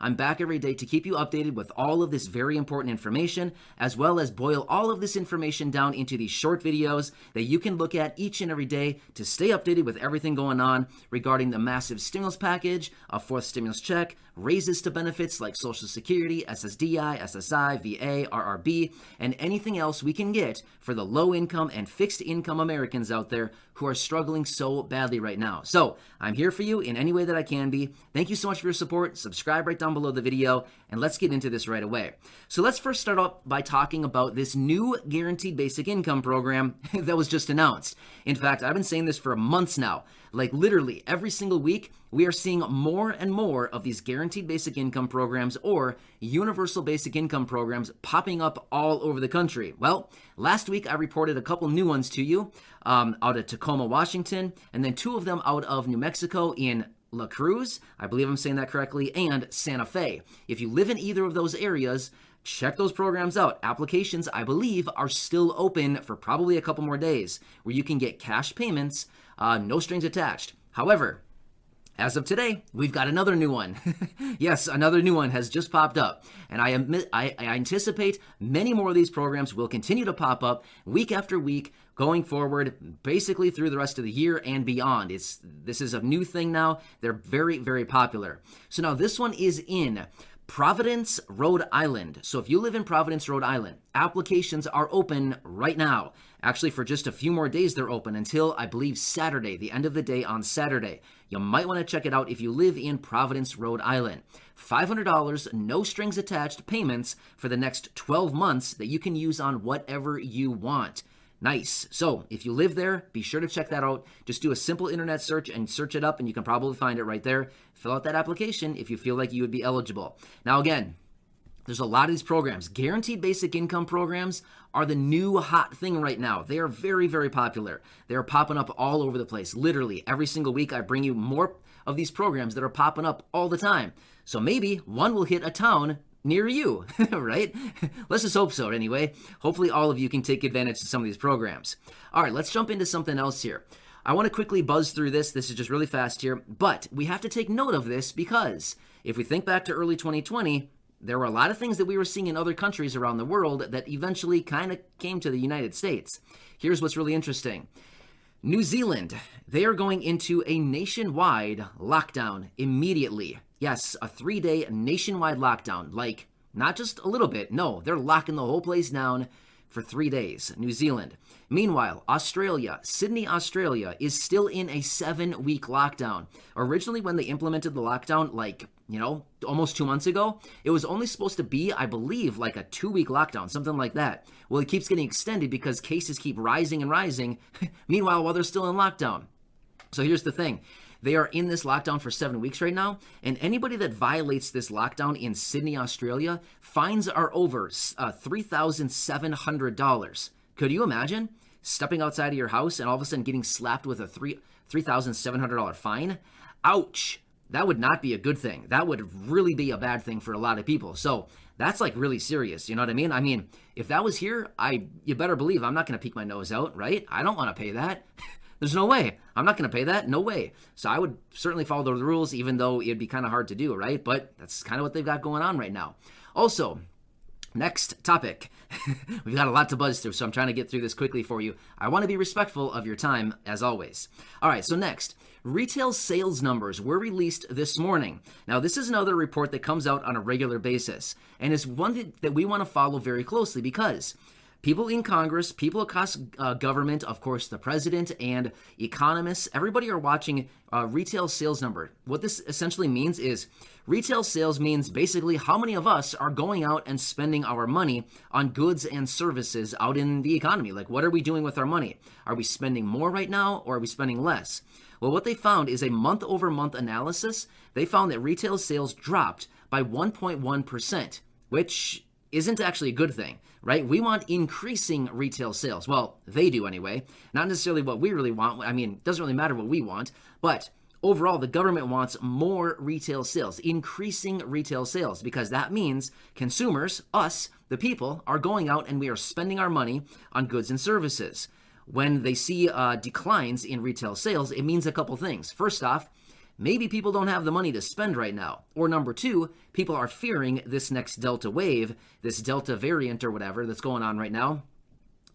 I'm back every day to keep you updated with all of this very important information, as well as boil all of this information down into these short videos that you can look at each and every day to stay updated with everything going on regarding the massive stimulus package, a fourth stimulus check, raises to benefits like Social Security, SSDI, SSI, VA, RRB, and anything else we can get for the low income and fixed income Americans out there who are struggling so badly right now. So I'm here for you in any way that I can be. Thank you so much for your support. Subscribe right down below the video, and let's get into this right away. So let's first start off by talking about this new guaranteed basic income program that was just announced. In fact, I've been saying this for months now. Like literally every single week, we are seeing more and more of these guaranteed basic income programs or universal basic income programs popping up all over the country. Well, last week I reported a couple new ones to you out of Tacoma, Washington, and then 2 of them out of New Mexico in La Cruz, I believe I'm saying that correctly, and Santa Fe. If you live in either of those areas, check those programs out. Applications, I believe, are still open for probably a couple more days where you can get cash payments, no strings attached. However, as of today, we've got another new one. Yes, another new one has just popped up. And I anticipate many more of these programs will continue to pop up week after week going forward, basically through the rest of the year and beyond. This is a new thing now. They're very, very popular. So now this one is in Providence, Rhode Island. So if you live in Providence, Rhode Island, applications are open right now. Actually, for just a few more days, they're open until, I believe, Saturday, the end of the day on Saturday. You might want to check it out if you live in Providence, Rhode Island. $500, no strings attached payments for the next 12 months that you can use on whatever you want. Nice. So if you live there, be sure to check that out. Just do a simple internet search and search it up, and you can probably find it right there. Fill out that application if you feel like you would be eligible. Now, again, there's a lot of these programs. Guaranteed basic income programs are the new hot thing right now. They are very, very popular. They are popping up all over the place. Literally, every single week I bring you more of these programs that are popping up all the time. So maybe one will hit a town near you, right? Let's just hope so anyway. Hopefully all of you can take advantage of some of these programs. All right, let's jump into something else here. I want to quickly buzz through this. This is just really fast here, but we have to take note of this because if we think back to early 2020, there were a lot of things that we were seeing in other countries around the world that eventually kind of came to the United States. Here's what's really interesting. New Zealand, they are going into a nationwide lockdown immediately. Yes, a 3-day nationwide lockdown. Like, not just a little bit. No, they're locking the whole place down for 3 days. New Zealand. Meanwhile, Australia, Sydney, Australia, is still in a 7-week lockdown. Originally, when they implemented the lockdown, almost 2 months ago, it was only supposed to be, I believe, like a 2-week lockdown, something like that. Well, it keeps getting extended because cases keep rising and rising, meanwhile, while they're still in lockdown. So here's the thing. They are in this lockdown for 7 weeks right now, and anybody that violates this lockdown in Sydney, Australia, fines are over $3,700. Could you imagine stepping outside of your house and all of a sudden getting slapped with a $3,700 fine? Ouch! That would not be a good thing. That would really be a bad thing for a lot of people. So that's like really serious. You know what I mean? I mean, if that was here, you better believe I'm not going to peek my nose out, right? I don't want to pay that. There's no way. I'm not going to pay that. No way. So I would certainly follow the rules, even though it'd be kind of hard to do, right? But that's kind of what they've got going on right now. Also, next topic. We've got a lot to buzz through, so I'm trying to get through this quickly for you. I want to be respectful of your time, as always. All right, so next. Retail sales numbers were released this morning. Now, this is another report that comes out on a regular basis, and it's one that we want to follow very closely because people in Congress, people across government, of course, the president and economists, everybody are watching retail sales number. What this essentially means is retail sales means basically how many of us are going out and spending our money on goods and services out in the economy. Like, what are we doing with our money? Are we spending more right now or are we spending less? Well, what they found is a month-over-month analysis. They found that retail sales dropped by 1.1%, which isn't actually a good thing, right? We want increasing retail sales. Well, they do anyway. Not necessarily what we really want. I mean, it doesn't really matter what we want, but overall, the government wants more retail sales, increasing retail sales, because that means consumers, us, the people, are going out and we are spending our money on goods and services. When they see declines in retail sales, it means a couple things. First off, maybe people don't have the money to spend right now. Or number two, people are fearing this next Delta wave, this Delta variant or whatever that's going on right now.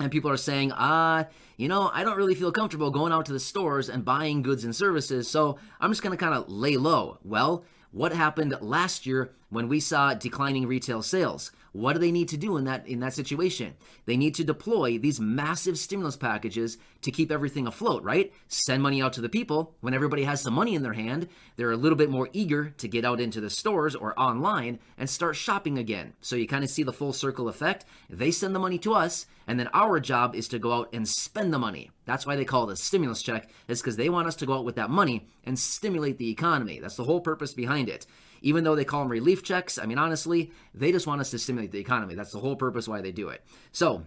And people are saying, I don't really feel comfortable going out to the stores and buying goods and services, so I'm just going to kind of lay low. Well, what happened last year when we saw declining retail sales? What do they need to do in that situation? They need to deploy these massive stimulus packages to keep everything afloat, right? Send money out to the people. When everybody has some money in their hand, they're a little bit more eager to get out into the stores or online and start shopping again. So you kind of see the full circle effect. They send the money to us, and then our job is to go out and spend the money. That's why they call it a stimulus check, is because they want us to go out with that money and stimulate the economy. That's the whole purpose behind it. Even though they call them relief checks, I mean, honestly, they just want us to stimulate the economy. That's the whole purpose why they do it. So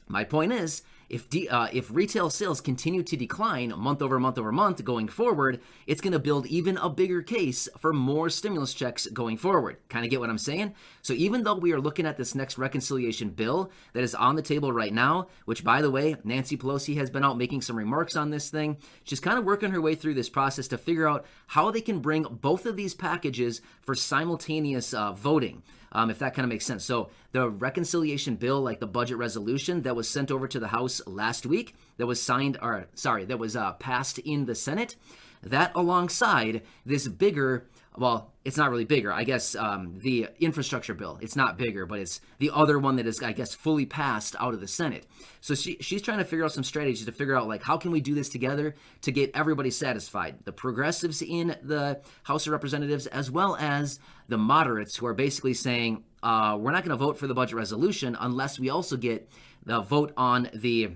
my point is, if retail sales continue to decline month over month over month going forward, it's going to build even a bigger case for more stimulus checks going forward. Kind of get what I'm saying? So even though we are looking at this next reconciliation bill that is on the table right now, which, by the way, Nancy Pelosi has been out making some remarks on this thing. She's kind of working her way through this process to figure out how they can bring both of these packages for simultaneous voting. If that kind of makes sense. So the reconciliation bill, like the budget resolution that was sent over to the House last week, that was passed in the Senate, that alongside this bigger, well, it's not really bigger, I guess, the infrastructure bill. It's not bigger, but it's the other one that is, I guess, fully passed out of the Senate. So she's trying to figure out some strategies to figure out, like, how can we do this together to get everybody satisfied? The progressives in the House of Representatives, as well as the moderates, who are basically saying, we're not going to vote for the budget resolution unless we also get the vote on the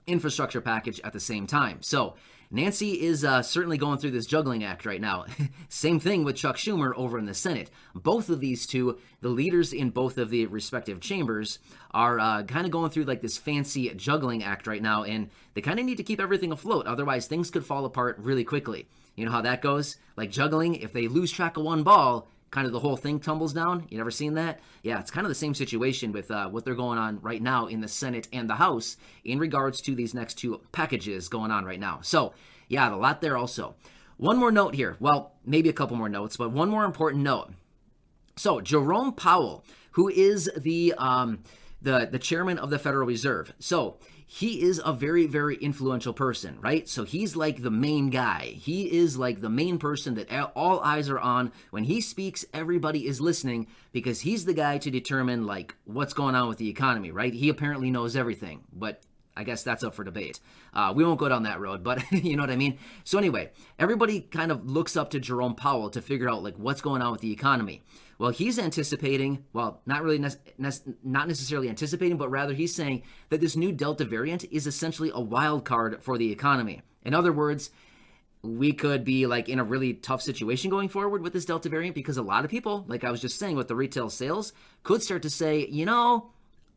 infrastructure package at the same time. So Nancy is certainly going through this juggling act right now. Same thing with Chuck Schumer over in the Senate. Both of these two, the leaders in both of the respective chambers, are kind of going through like this fancy juggling act right now, and they kind of need to keep everything afloat. Otherwise, things could fall apart really quickly. You know how that goes? Like juggling, if they lose track of one ball, kind of the whole thing tumbles down. You never seen that? Yeah, it's kind of the same situation with what they're going on right now in the Senate and the House in regards to these next two packages going on right now. So, yeah, a lot there also. One more note here. Well, maybe a couple more notes, but one more important note. So, Jerome Powell, who is the chairman of the Federal Reserve. So, he is a very, very influential person, right? So he's like the main guy. He is like the main person that all eyes are on. When he speaks, everybody is listening because he's the guy to determine like what's going on with the economy, right? He apparently knows everything, but I guess that's up for debate. We won't go down that road, but you know what I mean? So anyway, everybody kind of looks up to Jerome Powell to figure out like what's going on with the economy. Well, he's anticipating, well, not necessarily anticipating, but rather he's saying that this new Delta variant is essentially a wild card for the economy. In other words, we could be like in a really tough situation going forward with this Delta variant because a lot of people, like I was just saying with the retail sales, could start to say,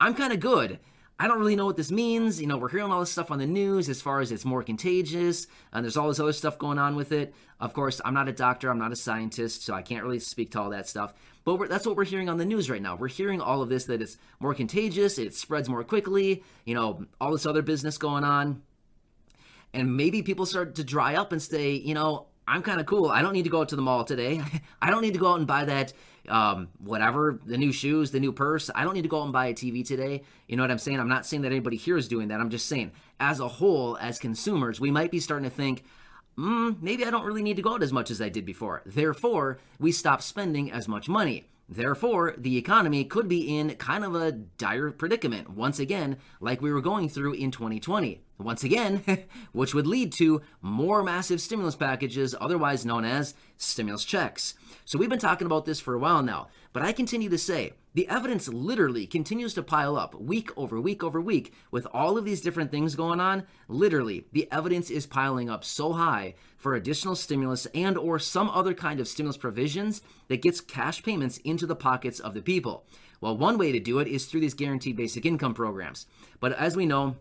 I'm kind of good. I don't really know what this means. We're hearing all this stuff on the news as far as it's more contagious, and there's all this other stuff going on with it. Of course, I'm not a doctor. I'm not a scientist, so I can't really speak to all that stuff. But that's what we're hearing on the news right now. We're hearing all of this, that it's more contagious, it spreads more quickly, all this other business going on. And maybe people start to dry up and say, I'm kind of cool. I don't need to go out to the mall today. I don't need to go out and buy that whatever, the new shoes, the new purse. I don't need to go out and buy a TV today. You know what I'm saying? I'm not saying that anybody here is doing that. I'm just saying, as a whole, as consumers, we might be starting to think, maybe I don't really need to go out as much as I did before. Therefore, we stop spending as much money. Therefore, the economy could be in kind of a dire predicament, once again, like we were going through in 2020. Once again, which would lead to more massive stimulus packages, otherwise known as stimulus checks. So we've been talking about this for a while now, but I continue to say the evidence literally continues to pile up week over week over week with all of these different things going on. Literally, the evidence is piling up so high for additional stimulus and or some other kind of stimulus provisions that gets cash payments into the pockets of the people. Well, one way to do it is through these guaranteed basic income programs. But as we know,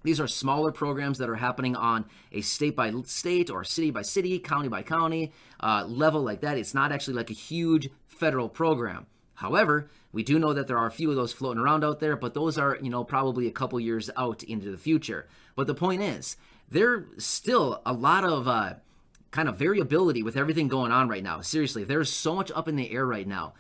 these are smaller programs that are happening on a state by state or city by city, county by county level like that. It's not actually like a huge federal program. However, we do know that there are a few of those floating around out there, but those are, probably a couple years out into the future. But the point is, there's still a lot of kind of variability with everything going on right now. Seriously, there's so much up in the air right now.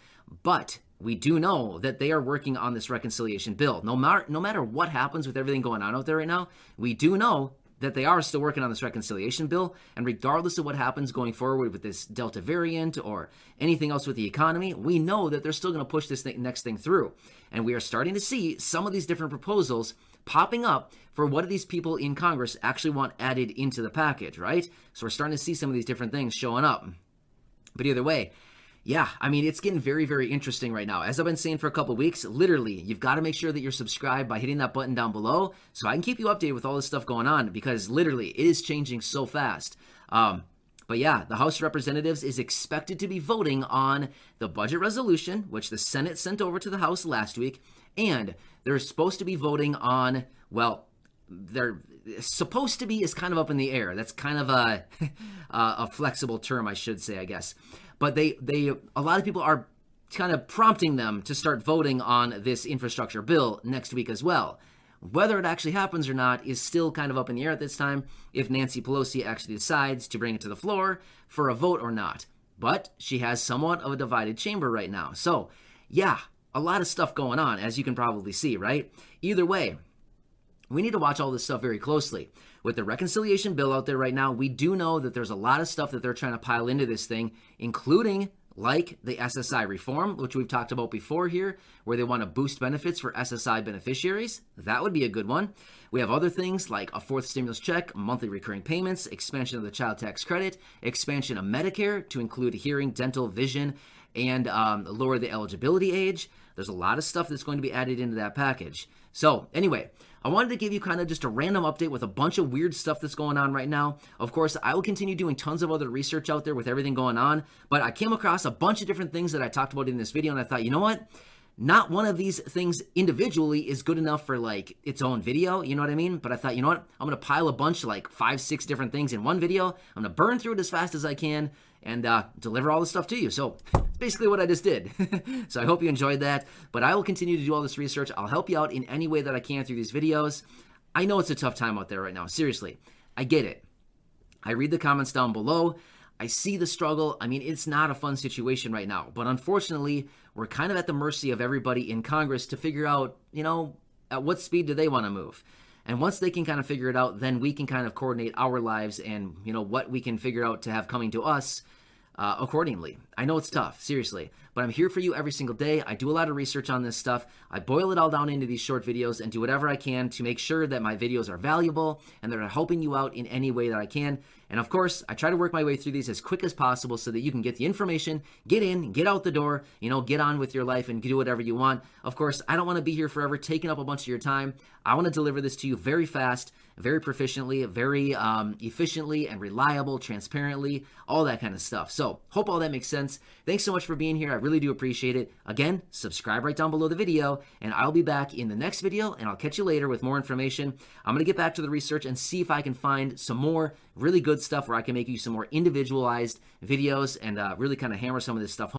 But we do know that they are working on this reconciliation bill. No matter what happens with everything going on out there right now, we do know that they are still working on this reconciliation bill. And regardless of what happens going forward with this Delta variant or anything else with the economy, we know that they're still going to push this next thing through. And we are starting to see some of these different proposals popping up for what do these people in Congress actually want added into the package, right? So we're starting to see some of these different things showing up. But either way, yeah, I mean, it's getting very, very interesting right now. As I've been saying for a couple weeks, literally, you've got to make sure that you're subscribed by hitting that button down below so I can keep you updated with all this stuff going on, because literally it is changing so fast. But yeah, the House of Representatives is expected to be voting on the budget resolution, which the Senate sent over to the House last week, and they're supposed to be voting on, well, they're supposed to be is kind of up in the air. That's kind of a flexible term, I should say, I guess. But a lot of people are kind of prompting them to start voting on this infrastructure bill next week as well. Whether it actually happens or not is still kind of up in the air at this time, if Nancy Pelosi actually decides to bring it to the floor for a vote or not. But she has somewhat of a divided chamber right now. So, yeah, a lot of stuff going on, as you can probably see, right? Either way, we need to watch all this stuff very closely. With the reconciliation bill out there right now, we do know that there's a lot of stuff that they're trying to pile into this thing, including like the SSI reform, which we've talked about before here, where they want to boost benefits for SSI beneficiaries. That would be a good one. We have other things like a fourth stimulus check, monthly recurring payments, expansion of the child tax credit, expansion of Medicare to include hearing, dental, vision, and lower the eligibility age. There's a lot of stuff that's going to be added into that package. So anyway, I wanted to give you kind of just a random update with a bunch of weird stuff that's going on right now. Of course, I will continue doing tons of other research out there with everything going on, but I came across a bunch of different things that I talked about in this video, and I thought, you know what? Not one of these things individually is good enough for like its own video, you know what I mean? But I thought, you know what? I'm going to pile a bunch, like 5, 6 different things in one video. I'm going to burn through it as fast as I can and deliver all the stuff to you. So it's basically what I just did. So I hope you enjoyed that. But I will continue to do all this research. I'll help you out in any way that I can through these videos. I know it's a tough time out there right now. Seriously, I get it. I read the comments down below. I see the struggle. I mean, it's not a fun situation right now. But unfortunately, we're kind of at the mercy of everybody in Congress to figure out, you know, at what speed do they want to move. And once they can kind of figure it out, then we can kind of coordinate our lives and, you know, what we can figure out to have coming to us accordingly. I know it's tough, seriously, but I'm here for you every single day. I do a lot of research on this stuff. I boil it all down into these short videos and do whatever I can to make sure that my videos are valuable and they're helping you out in any way that I can. And of course, I try to work my way through these as quick as possible so that you can get the information, get in, get out the door, you know, get on with your life and do whatever you want. Of course, I don't want to be here forever taking up a bunch of your time. I want to deliver this to you very fast, very proficiently, very efficiently and reliable, transparently, all that kind of stuff. So hope all that makes sense. Thanks so much for being here. I really do appreciate it. Again, subscribe right down below the video and I'll be back in the next video and I'll catch you later with more information. I'm going to get back to the research and see if I can find some more really good stuff where I can make you some more individualized videos and really kind of hammer some of this stuff.